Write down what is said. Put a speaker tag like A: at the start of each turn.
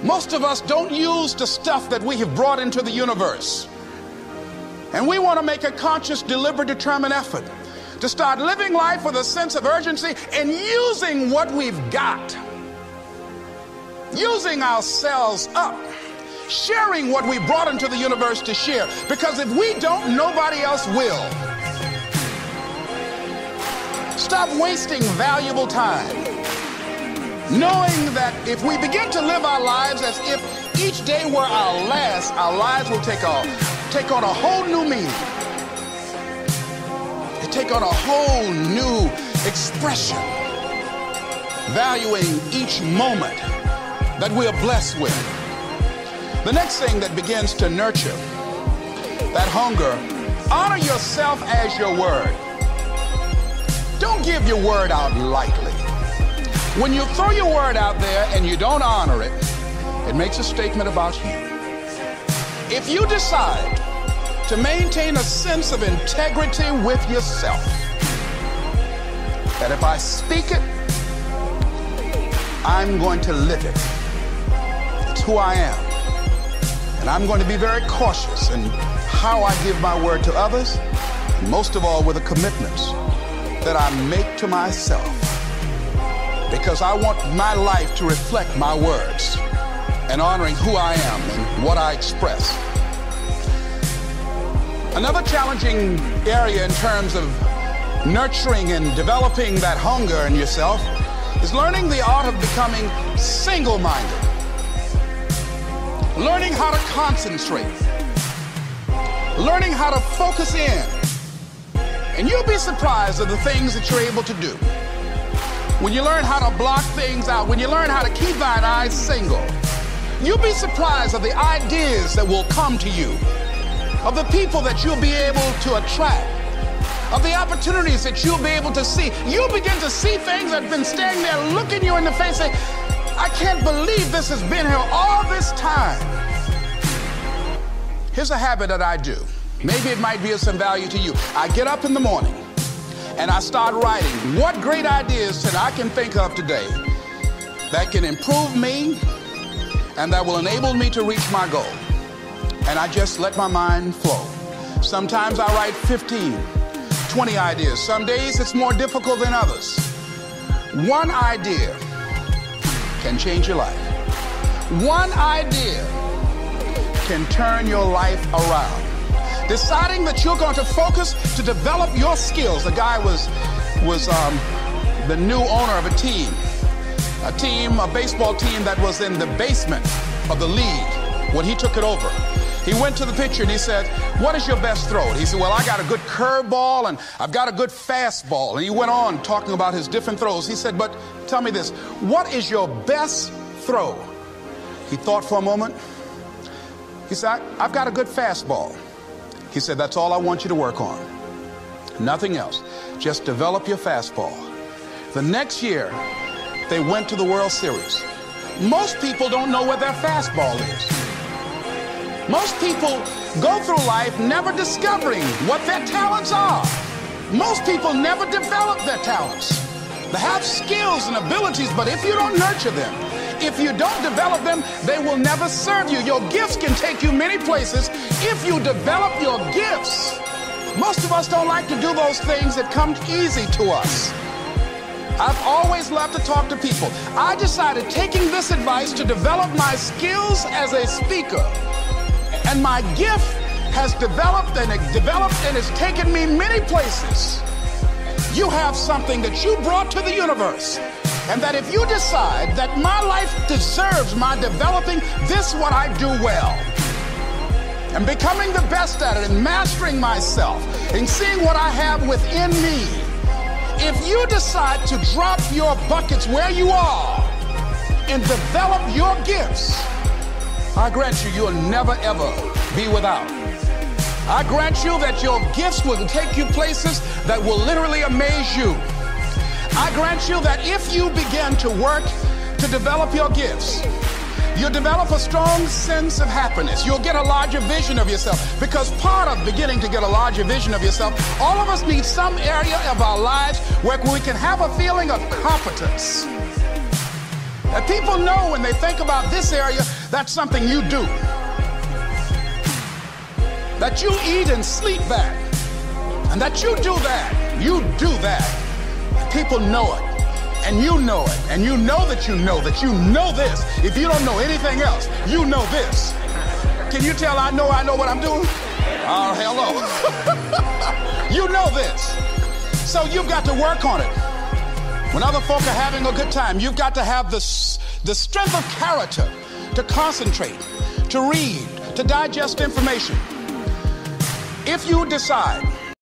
A: Most of us don't use the stuff that we have brought into the universe. And we want to make a conscious, deliberate, determined effort to start living life with a sense of urgency and using what we've got. Using ourselves up. Sharing what we brought into the universe to share. Because if we don't, nobody else will. Stop wasting valuable time. Knowing that if we begin to live our lives as if each day were our last, our lives will take on a whole new meaning. They take on a whole new expression. Valuing each moment that we are blessed with. The next thing that begins to nurture that hunger, honor yourself as your word. Don't give your word out lightly. When you throw your word out there and you don't honor it, it makes a statement about you. If you decide to maintain a sense of integrity with yourself, that if I speak it, I'm going to live it. It's who I am. And I'm going to be very cautious in how I give my word to others, and most of all with the commitments that I make to myself. Because I want my life to reflect my words and honoring who I am and what I express. Another challenging area in terms of nurturing and developing that hunger in yourself is learning the art of becoming single-minded. Learning how to concentrate. Learning how to focus in. And you'll be surprised at the things that you're able to do. When you learn how to block things out, when you learn how to keep thine eyes single, you'll be surprised at the ideas that will come to you, of the people that you'll be able to attract, of the opportunities that you'll be able to see. You'll begin to see things that have been standing there looking you in the face saying, I can't believe this has been here all this time. Here's a habit that I do. Maybe it might be of some value to you. I get up in the morning and I start writing what great ideas that I can think of today that can improve me and that will enable me to reach my goal. And I just let my mind flow. Sometimes I write 15, 20 ideas. Some days it's more difficult than others. One idea can change your life. One idea can turn your life around. Deciding that you're going to focus to develop your skills. The guy was the new owner of a baseball team that was in the basement of the league when he took it over. He went to the pitcher and he said, what is your best throw? And he said, well, I got a good curveball and I've got a good fastball. And he went on talking about his different throws. He said, but tell me this, what is your best throw? He thought for a moment. He said, I've got a good fastball. He said, that's all I want you to work on. Nothing else. Just develop your fastball. The next year, they went to the World Series. Most people don't know where their fastball is. Most people go through life never discovering what their talents are. Most people never develop their talents. They have skills and abilities, but if you don't nurture them, if you don't develop them, they will never serve you. Your gifts can take you many places if you develop your gifts. Most of us don't like to do those things that come easy to us. I've always loved to talk to people. I decided, taking this advice, to develop my skills as a speaker. And my gift has developed and it's taken me many places. You have something that you brought to the universe. And that if you decide that my life deserves my developing this, what I do well, and becoming the best at it and mastering myself and seeing what I have within me, if you decide to drop your buckets where you are and develop your gifts, I grant you, you'll never ever be without. I grant you that your gifts will take you places that will literally amaze you. I grant you that if you begin to work to develop your gifts, you'll develop a strong sense of happiness. You'll get a larger vision of yourself, because part of beginning to get a larger vision of yourself, all of us need some area of our lives where we can have a feeling of competence. That people know when they think about this area, that's something you do. That you eat and sleep that. And that you do that. You do that. People know it. And you know it. And you know that you know that you know this. If you don't know anything else, you know this. Can you tell I know what I'm doing? Oh, hello. You know this. So you've got to work on it. When other folk are having a good time, you've got to have the strength of character to concentrate, to read, to digest information. If you decide